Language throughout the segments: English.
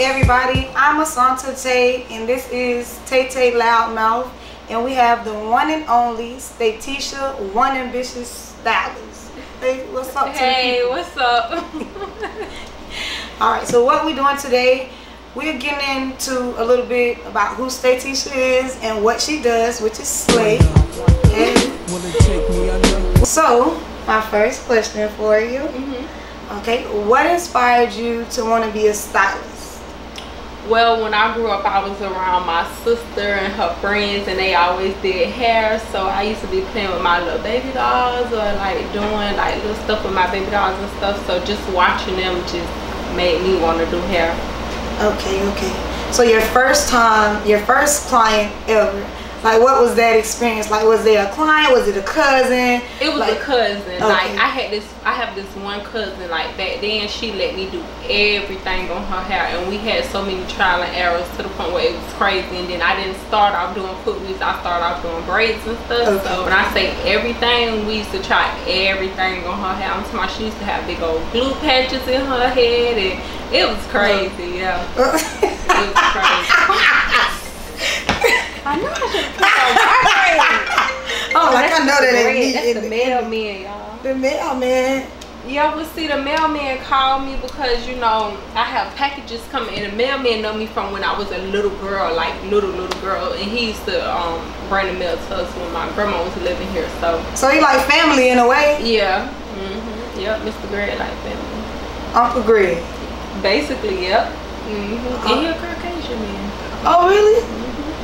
everybody, I'm Asanta Tay, and this is Tay Tay Loudmouth, and we have the one and only Statesha, One Ambitious Stylist. Hey, what's up? Hey, what's up? Alright, so what we're doing today, we're getting into a little bit about who Statesha is and what she does, which is slay. So, my first question for you. Okay, what inspired you to want to be a stylist? Well, when I grew up, I was around my sister and her friends, and they always did hair. So I used to be playing with my little baby dolls, or like doing like little stuff with my baby dolls and stuff. So just watching them just made me want to do hair. Okay. So your first client ever, like what was that experience? Like, was there a client? Was it a cousin? It was like, a cousin. Okay. Like I have this one cousin, like back then she let me do everything on her hair, and we had so many trial and errors to the point where it was crazy. And then I didn't start off doing foot weaves, I started off doing braids and stuff. Okay. So when I say everything, we used to try everything on her hair. I'm talking about she used to have big old glue patches in her head, and it was crazy. Yeah. It was crazy. I know I should put on oh, like I know that ain't That's the mailman, y'all. The mailman. Yeah, well, see, the mailman called me because, you know, I have packages coming, and the mailman know me from when I was a little girl, like little girl, and he used to bring the mail to us when my grandma was living here. So he like family in a way. Yeah. Yep, Mr. Greg like family. Uncle Greg. Basically, yep. And he a Caucasian man. Oh, really?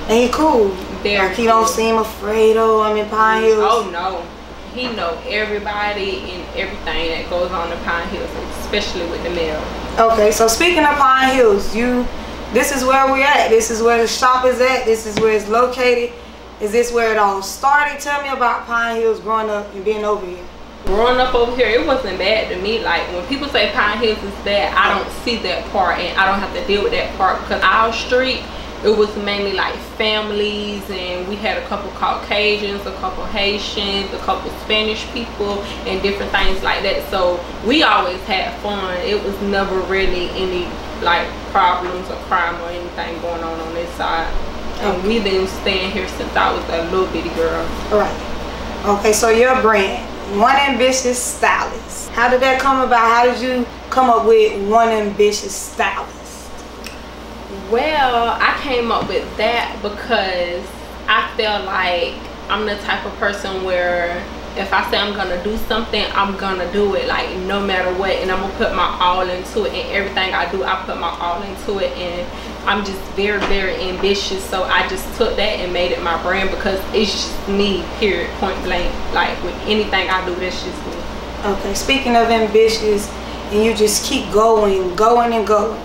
And he cool. Very like he don't seem afraid of I'm in Pine Hills. Oh no. He know everybody and everything that goes on in Pine Hills, especially with the mail. Okay, so speaking of Pine Hills, this is where we're at. This is where the shop is at. This is where it's located. Is this where it all started? Tell me about Pine Hills growing up and being over here. Growing up over here, it wasn't bad to me. Like when people say Pine Hills is bad, I don't see that part, and I don't have to deal with that part because our street, it was mainly like families, and we had a couple Caucasians, a couple Haitians, a couple Spanish people, and different things like that. So we always had fun. It was never really any like problems or crime or anything going on this side. And we've been staying here since I was a little bitty girl. Right. Okay, so your brand, One Ambitious Stylist. How did that come about? How did you come up with One Ambitious Stylist? Well, I came up with that because I feel like I'm the type of person where if I say I'm gonna do something, I'm gonna do it, like no matter what, and I'm gonna put my all into it. And everything I do, I put my all into it, and I'm just very ambitious. So I just took that and made it my brand because it's just me, period, point blank. Like with anything I do, that's just me. Okay, speaking of ambitious, and you just keep going and going.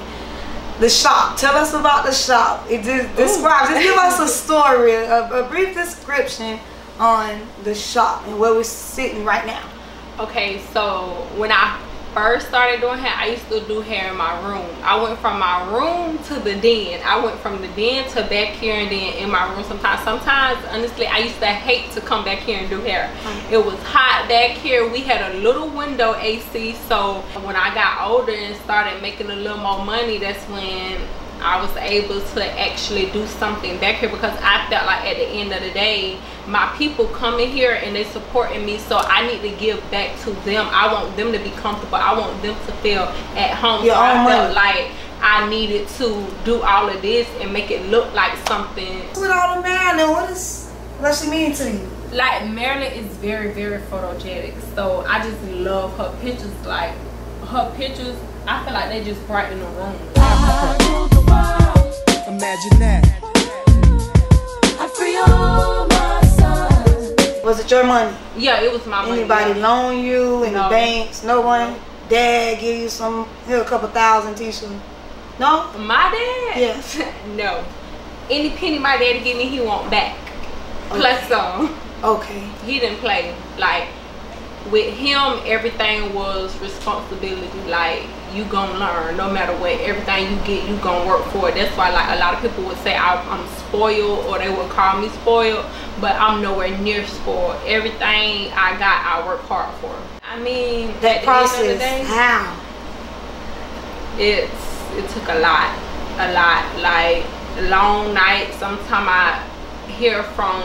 The shop. Tell us about the shop. It just describes. Just give us a story, a brief description on the shop and where we're sitting right now. Okay, so when I first started doing hair, I used to do hair in my room. I went from my room to the den. I went from the den to back here and then in my room sometimes. Honestly, I used to hate to come back here and do hair. It was hot back here. We had a little window AC, so when I got older and started making a little more money, that's when I was able to actually do something back here, because I felt like at the end of the day, my people coming here and they supporting me, so I need to give back to them. I want them to be comfortable. I want them to feel at home. So I felt like I needed to do all of this and make it look like something. With all the Marilyn, what's she mean to you? Like Marilyn is very photogenic, so I just love her pictures. Like her pictures, I feel like they just brighten the room. Imagine that. I free all my sons. Was it your money? Yeah, it was my money. Anybody loan you in the banks? No one? Dad give you a couple thousand t-shirts? No? My dad? Yes. No. Any penny my daddy give me, he want back. Okay. Plus some. Okay. He didn't play. Like with him, everything was responsibility. Like you gonna learn no matter what. Everything you get, you gonna work for it. That's why like a lot of people would say I'm spoiled, or they would call me spoiled, but I'm nowhere near spoiled. Everything I got, I work hard for. I mean, that process, how? It took a lot. a lot, like long nights. Sometimes I hear from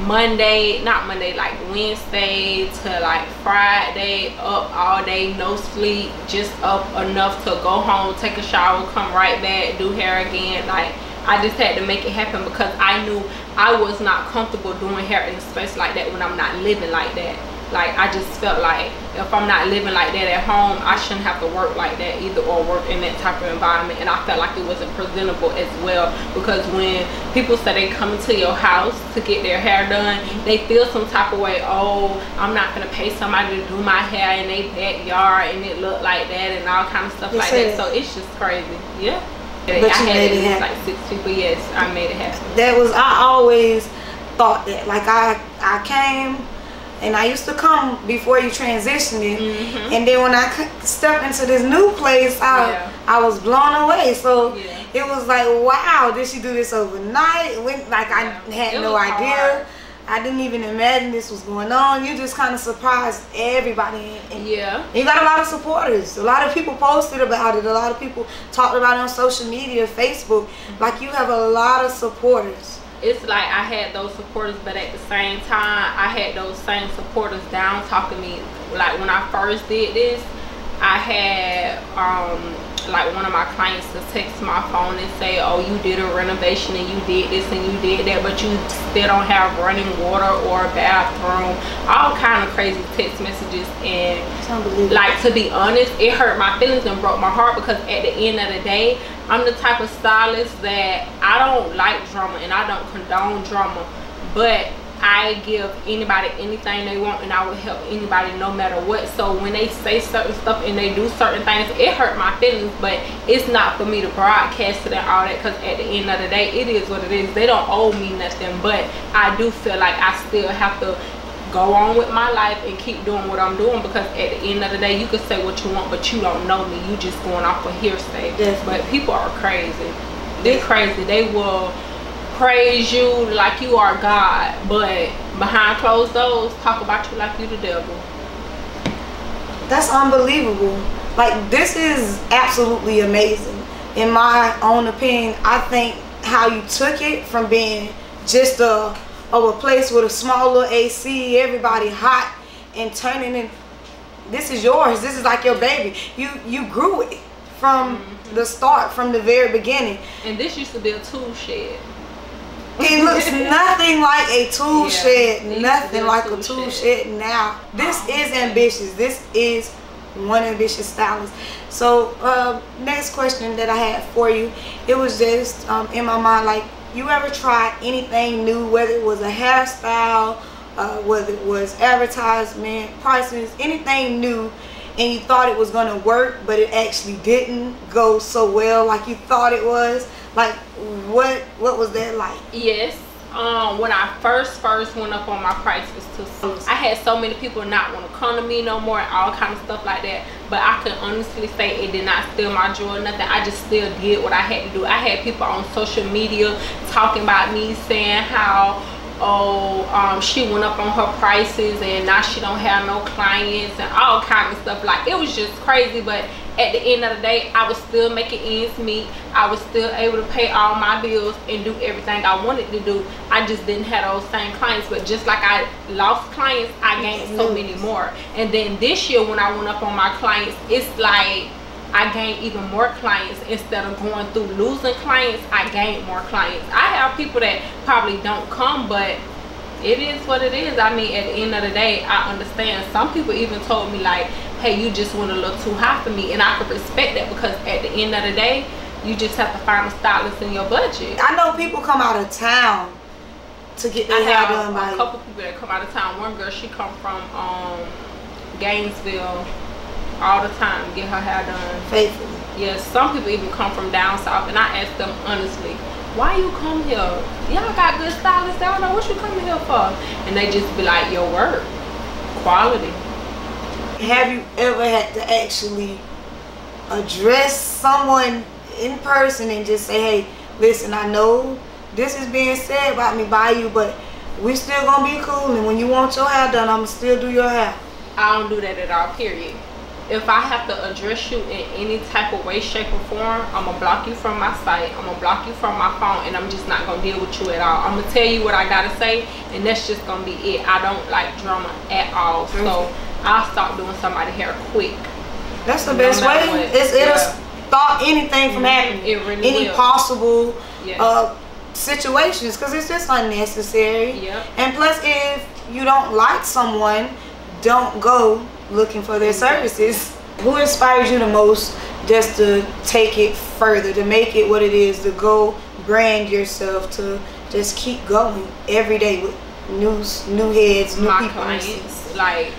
Monday, not Monday, like Wednesday to like Friday, up all day, no sleep, just up enough to go home, take a shower, come right back, do hair again. Like I just had to make it happen because I knew I was not comfortable doing hair in a space like that when I'm not living like that. Like I just felt like if I'm not living like that at home, I shouldn't have to work like that either, or work in that type of environment. And I felt like it wasn't presentable as well, because when people say they come into your house to get their hair done, they feel some type of way. Oh, I'm not gonna pay somebody to do my hair in their backyard and it look like that and all kind of stuff like that. So it's just crazy. Yeah. But I you had made it like 6 people. Yes, I made it happen. That was, I always thought that, like I came, and I used to come before you transitioned it, and then when I stepped into this new place, I was blown away. So it was like, wow, did she do this overnight? I had no idea. I didn't even imagine this was going on. You just kind of surprised everybody. And you got a lot of supporters. A lot of people posted about it. A lot of people talked about it on social media, Facebook. Like, you have a lot of supporters. It's like I had those supporters, but at the same time, I had those same supporters down talking to me. Like when I first did this, I had like one of my clients to text my phone and say, oh, you did a renovation and you did this and you did that, but you still don't have running water or a bathroom, all kind of crazy text messages. And like, to be honest, it hurt my feelings and broke my heart, because at the end of the day, I'm the type of stylist that I don't like drama and I don't condone drama, but I give anybody anything they want, and I will help anybody no matter what. So when they say certain stuff and they do certain things, it hurt my feelings, but it's not for me to broadcast it and all that, because at the end of the day, it is what it is. They don't owe me nothing, but I do feel like I still have to go on with my life and keep doing what I'm doing, because at the end of the day, you can say what you want, but you don't know me. You just going off of hearsay. But people are crazy. They're crazy. They will praise you like you are God, but behind closed doors talk about you like you the devil. That's unbelievable. Like, this is absolutely amazing. In my own opinion, I think how you took it from being just a place with a small little AC, everybody hot, and turning in, this is yours. This is like your baby. You grew it from the start, from the very beginning. And this used to be a tool shed. It looks nothing like a tool shed, nothing like a tool shed now. This is ambitious. This is One Ambitious Stylist. So next question that I had for you, it was just in my mind, like, you ever tried anything new, whether it was a hairstyle, whether it was advertisement, prices, anything new, and you thought it was gonna work, but it actually didn't go so well like you thought it was? Like, what was that like? Yes. When I first went up on my prices too, I had so many people not want to come to me no more, all kind of stuff like that. But I can honestly say it did not steal my joy or nothing. I just still did what I had to do. I had people on social media talking about me, saying how, she went up on her prices and now she don't have no clients and all kinds of stuff. Like, it was just crazy. But at the end of the day, I was still making ends meet. I was still able to pay all my bills and do everything I wanted to do. I just didn't have those same clients. But just like I lost clients, I gained so many more. And then this year when I went up on my clients, it's like I gained even more clients. Instead of going through losing clients, I gained more clients. I have people that probably don't come, but it is what it is. I mean, at the end of the day, I understand. Some people even told me like, hey, you just went a little too high for me, and I could respect that, because at the end of the day, you just have to find a stylist in your budget. I know people come out of town to get their hair done by you. A couple people that come out of town. One girl, she come from Gainesville all the time to get her hair done. Faithfully. Yes, some people even come from down south, and I ask them honestly, why you come here? Y'all got good stylists. I don't know what you coming here for. And they just be like, your work, quality. Have you ever had to actually address someone in person and just say, hey, listen, I know this is being said about me by you, but we still gonna be cool, and when you want your hair done, I'ma still do your hair? I don't do that at all, period. if I have to address you in any type of way, shape, or form, I'm gonna block you from my site, I'm gonna block you from my phone, and I'm just not gonna deal with you at all. I'm gonna tell you what I gotta say, and that's just gonna be it. I don't like drama at all, so I'll stop doing somebody's hair quick. That's the best way. It'll stop anything from happening. It really any will. possible situations, because it's just unnecessary. Yep. And plus, if you don't like someone, don't go looking for their services. Who inspires you the most just to take it further, to make it what it is, to go brand yourself, to just keep going every day with new heads, new people? My clients, like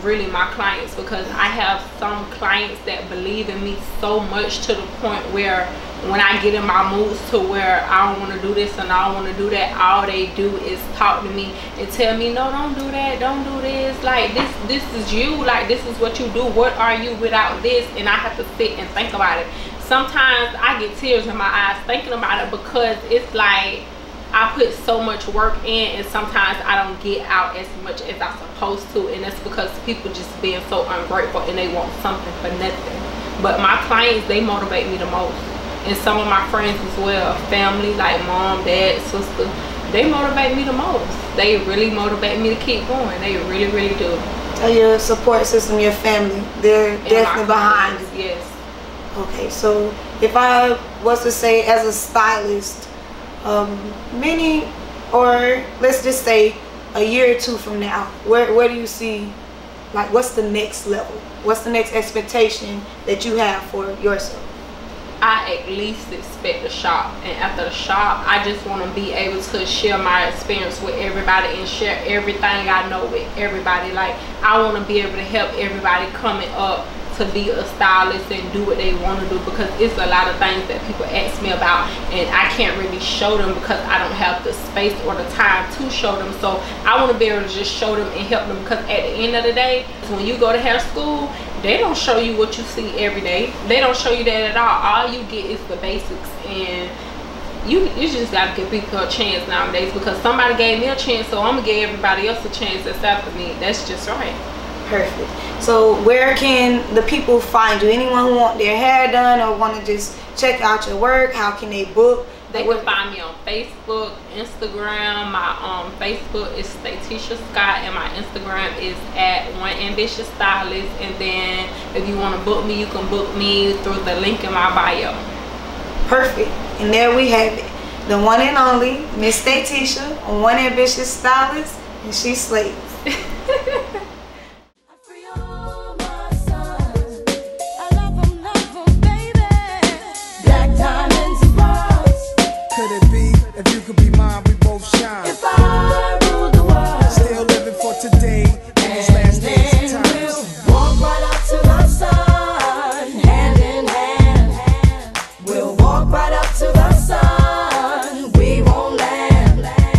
really my clients, because I have some clients that believe in me so much to the point where when I get in my moods to where I don't want to do this and I don't want to do that, all they do is talk to me and tell me, no, don't do that, don't do this, like this is you, like this is what you do, what are you without this? And I have to sit and think about it. Sometimes I get tears in my eyes thinking about it, because it's like I put so much work in, and sometimes I don't get out as much as I'm supposed to, and that's because people just being so ungrateful and they want something for nothing. But my clients, they motivate me the most, and some of my friends as well, family like mom, dad, sister, they motivate me the most. They really motivate me to keep going. They really do. So your support system, your family, they're definitely behind you. Yes. Okay, so if I was to say, as a stylist, many, or let's just say a year or two from now, where do you see, like, what's the next level? What's the next expectation that you have for yourself? I at least expect the shop, and after the shop, I just want to be able to share my experience with everybody and share everything I know with everybody. Like, I want to be able to help everybody coming up to be a stylist and do what they want to do, because it's a lot of things that people ask me about and I can't really show them because I don't have the space or the time to show them. So I want to be able to just show them and help them, because at the end of the day, when you go to hair school, they don't show you what you see every day. They don't show you that at all. All you get is the basics, and you just gotta give people a chance nowadays, because somebody gave me a chance, so I'm gonna give everybody else a chance that's after me. That's just right. Perfect. So where can the people find you? Anyone who want their hair done or want to just check out your work, how can they book? They can find me on Facebook, Instagram. My Facebook is Statesha Scott, and my Instagram is at 1ambitiousstylist. And then if you want to book me, you can book me through the link in my bio. Perfect. And there we have it. The one and only Miss Statesha, 1ambitiousstylist, and she slays. Could it be, if you could be mine, we both shine.